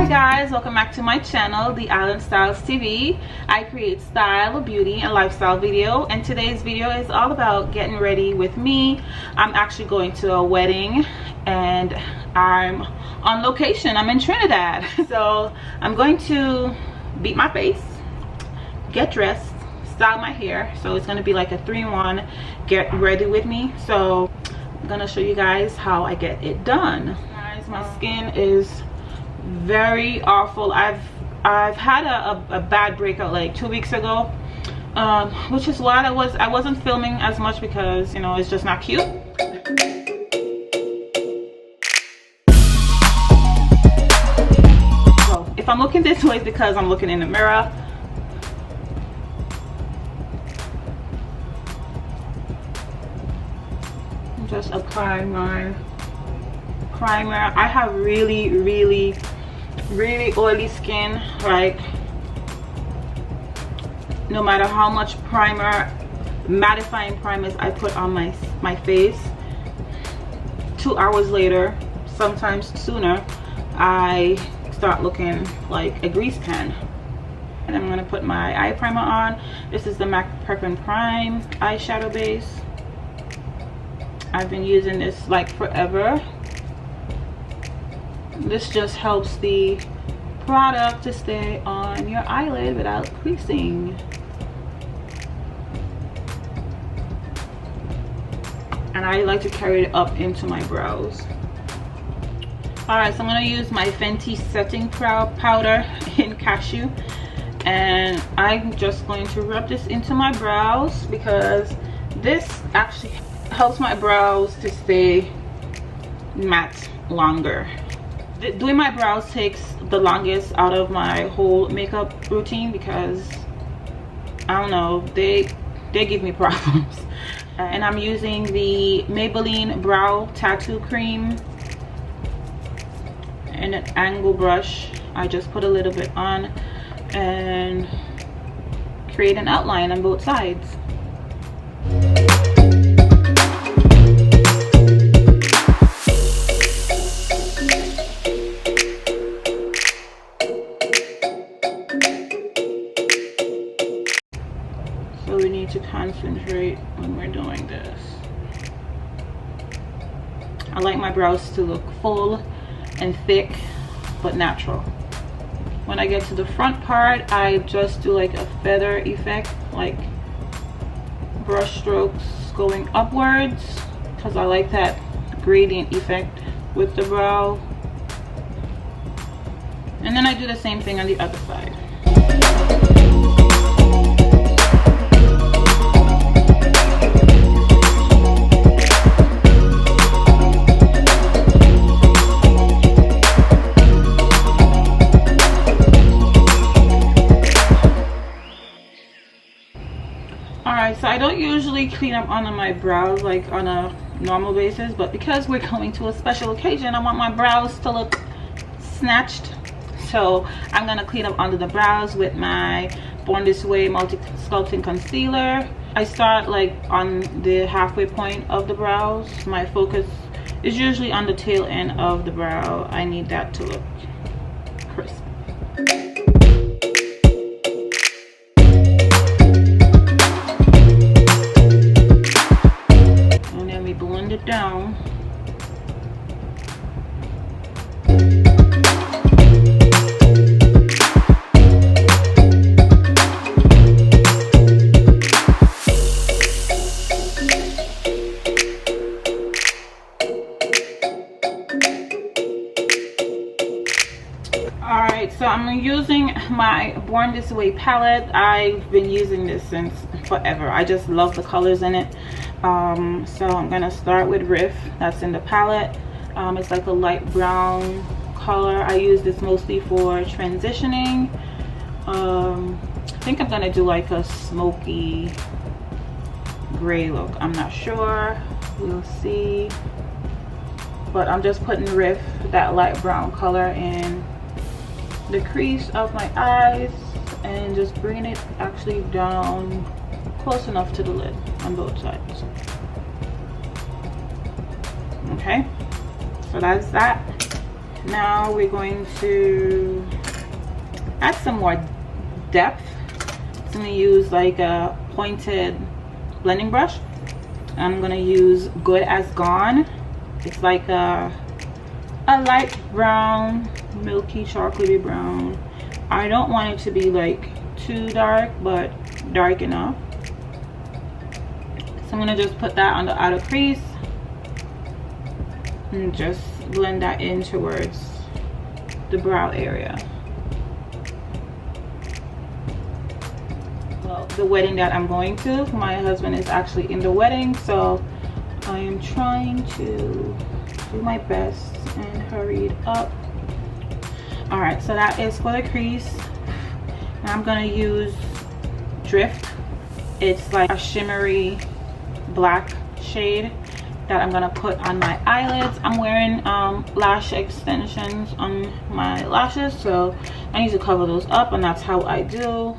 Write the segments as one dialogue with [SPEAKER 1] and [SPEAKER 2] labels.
[SPEAKER 1] Hi guys, welcome back to my channel, The Island Styles TV. I create style, beauty, and lifestyle video, and today's video is all about getting ready with me. I'm actually going to a wedding and I'm on location. I'm in Trinidad. So I'm going to beat my face, get dressed, style my hair. So it's going to be like a 3-in-1 get ready with me. So I'm going to show you guys how I get it done. Guys, my skin is very awful. I've had a bad breakout like 2 weeks ago, which is why I wasn't filming as much because, you know, it's just not cute. So if I'm looking this way, it's because I'm looking in the mirror. Just apply my primer. I have really oily skin. Like, no matter how much primer, mattifying primers I put on my face, 2 hours later, sometimes sooner, I start looking like a grease pan. And I'm gonna put my eye primer on. This is the MAC Prep and Prime eyeshadow base. I've been using this like forever. This just helps the product to stay on your eyelid without creasing. And I like to carry it up into my brows. Alright, so I'm going to use my Fenty setting powder in Cashew. And I'm just going to rub this into my brows because this actually helps my brows to stay matte longer. Doing my brows takes the longest out of my whole makeup routine because, I don't know, they give me problems. And I'm using the Maybelline Brow Tattoo Cream and an angle brush. I just put a little bit on and create an outline on both sides. So we need to concentrate when we're doing this. I like my brows to look full and thick but natural. When I get to the front part, I just do like a feather effect, like brush strokes going upwards, because I like that gradient effect with the brow. And then I do the same thing on the other side. Alright, so I don't usually clean up under my brows like on a normal basis, but because we're going to a special occasion, I want my brows to look snatched. So I'm gonna clean up under the brows with my Born This Way Multi Sculpting Concealer. I start like on the halfway point of the brows. My focus is usually on the tail end of the brow. I need that to look crisp. And then we blend it down. Alright, so I'm using my Born This Way palette. I've been using this since forever. I just love the colors in it. So I'm gonna start with Riff. That's in the palette. It's like a light brown color. I use this mostly for transitioning. I think I'm gonna do like a smoky gray look. I'm not sure. We'll see. But I'm just putting Riff, that light brown color, in the crease of my eyes and just bringing it actually down close enough to the lid on both sides. Okay, so that's that. Now we're going to add some more depth. So I'm going to use like a pointed blending brush. I'm going to use Good as Gone. It's like a light brown, milky chocolatey brown. I don't want it to be like too dark, but dark enough. So I'm going to just put that on the outer crease and just blend that in towards the brow area. Well, the wedding that I'm going to, my husband is actually in the wedding, so I am trying to do my best and hurry it up. All right, so that is for the crease. Now I'm gonna use Drift. It's like a shimmery black shade that I'm gonna put on my eyelids. I'm wearing lash extensions on my lashes, so I need to cover those up, and that's how I do.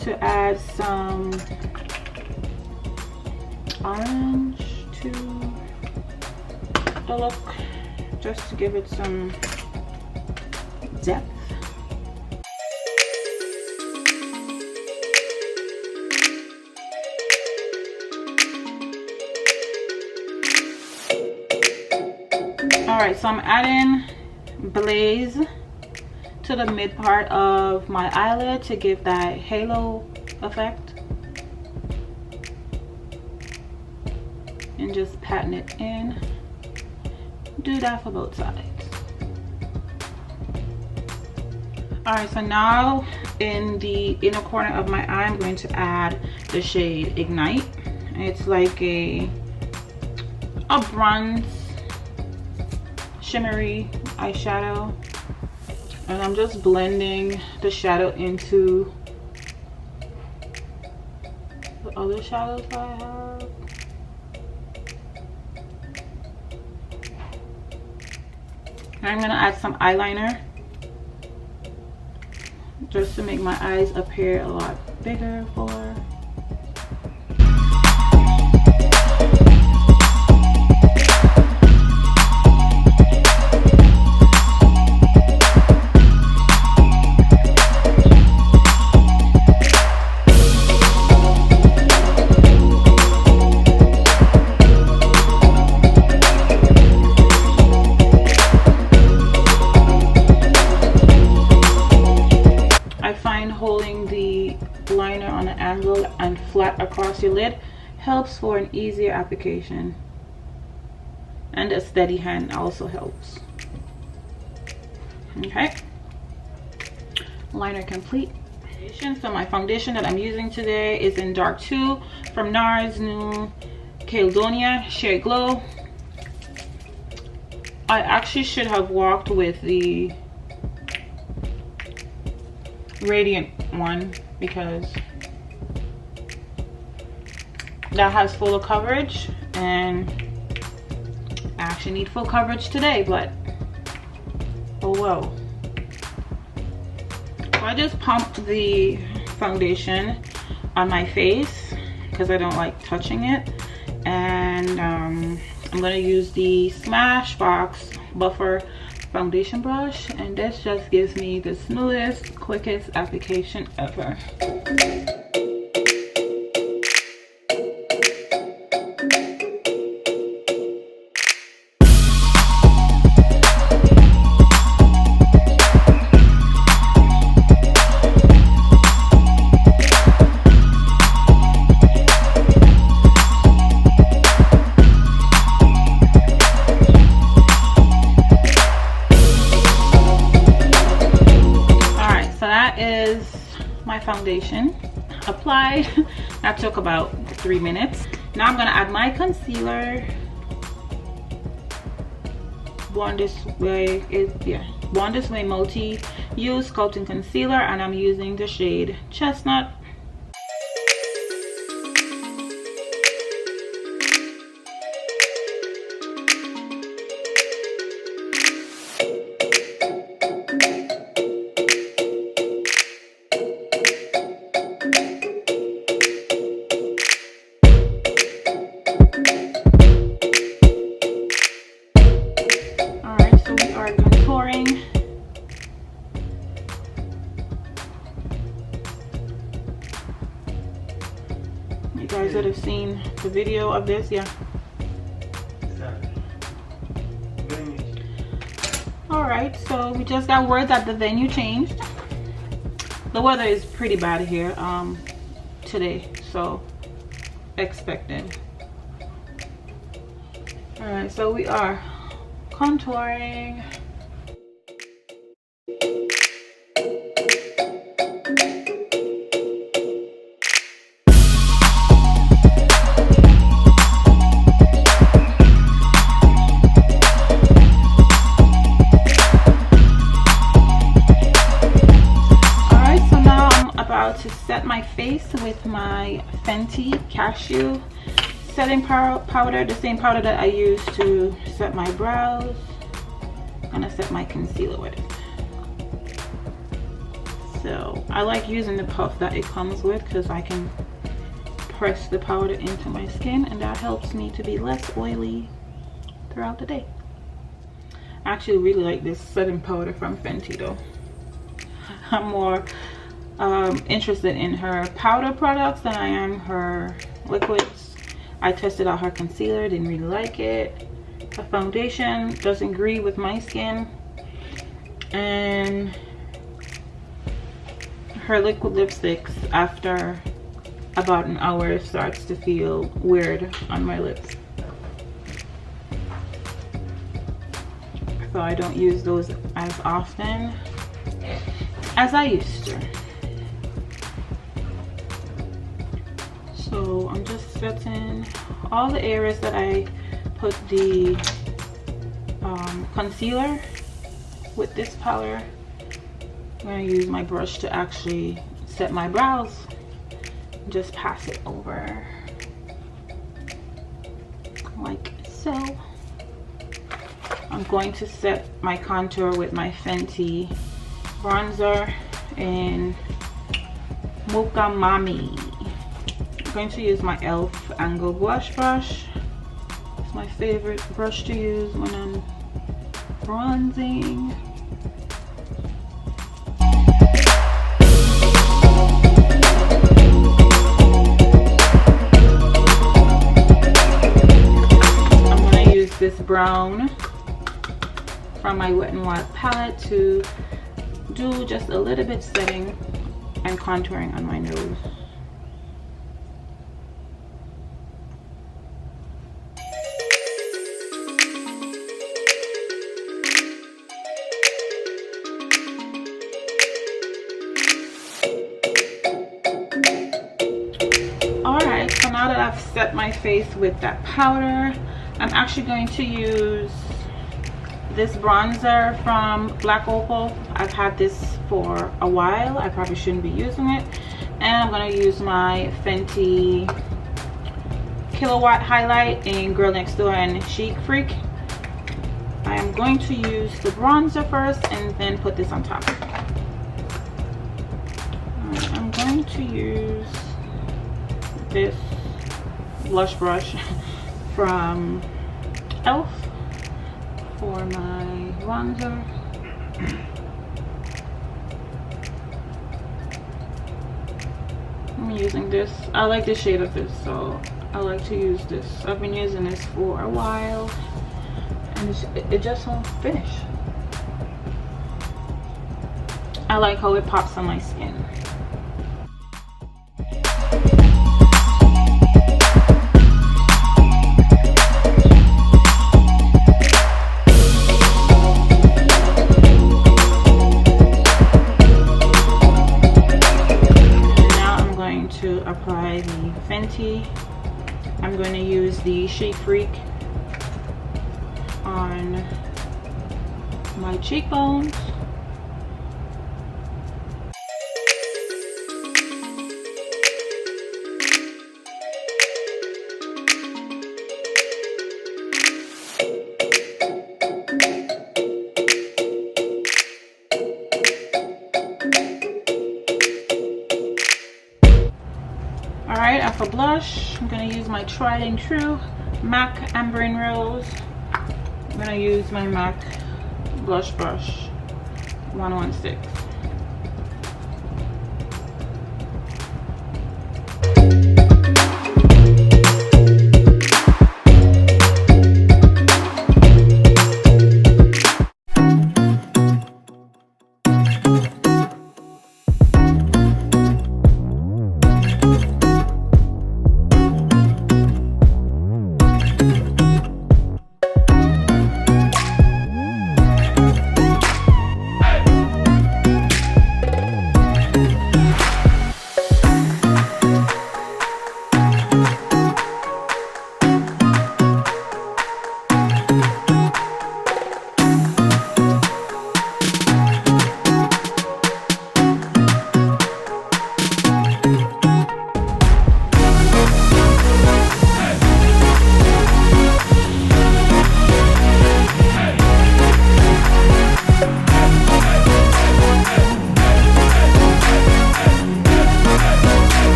[SPEAKER 1] To add some orange to the look, just to give it some depth. All right, so I'm adding Blaze to the mid part of my eyelid to give that halo effect, and just patting it in. Do that for both sides. All right, so now in the inner corner of my eye, I'm going to add the shade Ignite. It's like a bronze shimmery eyeshadow. And I'm just blending the shadow into the other shadows that I have. And I'm gonna add some eyeliner just to make my eyes appear a lot bigger, fuller. Holding the liner on an angle and flat across your lid helps for an easier application, and a steady hand also helps. Okay, liner complete. So my foundation that I'm using today is in Dark 2 from NARS New Caledonia Sheer Glow. I actually should have walked with the Radiant one because that has fuller coverage, and I actually need full coverage today, but oh well. So I just pumped the foundation on my face because I don't like touching it, and I'm gonna use the Smashbox Buffer foundation brush, and this just gives me the smoothest, quickest application ever. My foundation applied. That took about 3 minutes. Now I'm gonna add my concealer. One this way, Born This Way multi-use sculpting concealer, and I'm using the shade Chestnut. You guys would have seen the video of this, yeah. Alright, so we just got word that the venue changed. The weather is pretty bad here today, so expected. Alright, so we are contouring. To set my face with my Fenty Cashew setting powder, the same powder that I use to set my brows. I'm gonna set my concealer with it. So I like using the puff that it comes with because I can press the powder into my skin, and that helps me to be less oily throughout the day. I actually really like this setting powder from Fenty though. I'm more interested in her powder products than I am her liquids. I tested out her concealer, didn't really like it. Her foundation doesn't agree with my skin, and her liquid lipsticks after about an hour starts to feel weird on my lips, so I don't use those as often as I used to. So I'm just setting all the areas that I put the concealer with this powder. I'm going to use my brush to actually set my brows. Just pass it over like so. I'm going to set my contour with my Fenty bronzer in Mocha Mami. I'm going to use my e.l.f. angle blush brush. It's my favorite brush to use when I'm bronzing. I'm going to use this brown from my Wet n Wild palette to do just a little bit setting and contouring on my nose. Alright, so now that I've set my face with that powder, I'm actually going to use this bronzer from Black Opal. I've had this for a while. I probably shouldn't be using it. And I'm going to use my Fenty Kilowatt highlight in Girl Next Door and Chic Freak. I am going to use the bronzer first and then put this on top. I'm going to use this blush brush from e.l.f. for my bronzer. I'm using this. I like the shade of this, so I like to use this. I've been using this for a while, and it just won't finish. I like how it pops on my skin. Apply the Fenty. I'm going to use the Chic Freak on my cheekbones.
[SPEAKER 2] Alright, and for blush, I'm going to use my tried and true MAC Amber and Rose. I'm going to use my MAC blush brush 116.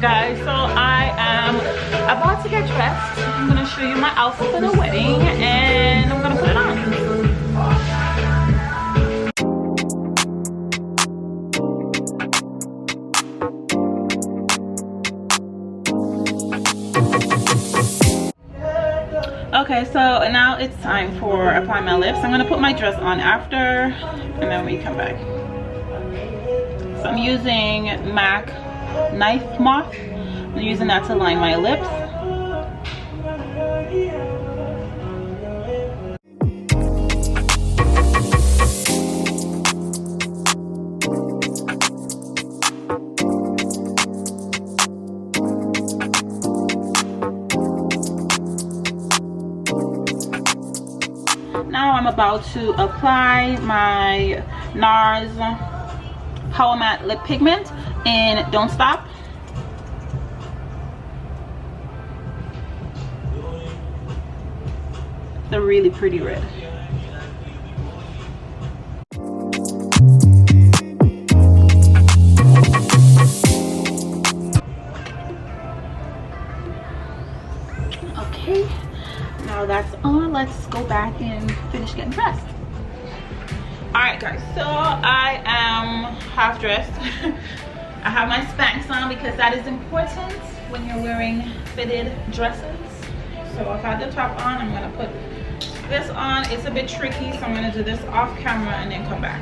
[SPEAKER 1] Guys, so I am about to get dressed. I'm gonna show you my outfit for the wedding and I'm gonna put it on. Okay, so now it's time for applying my lips. I'm gonna put my dress on after and then we come back. So I'm using MAC Knife Moth. I'm using that to line my lips. Now I'm about to apply my NARS Power Matte Lip Pigment in Don't Stop. The really pretty red. Okay, now that's on. Let's go back and finish getting dressed. Alright guys, so I am half dressed. I have my Spanx on because that is important when you're wearing fitted dresses. So I've had the top on. I'm gonna put this on. It's a bit tricky, so I'm gonna do this off camera and then come back.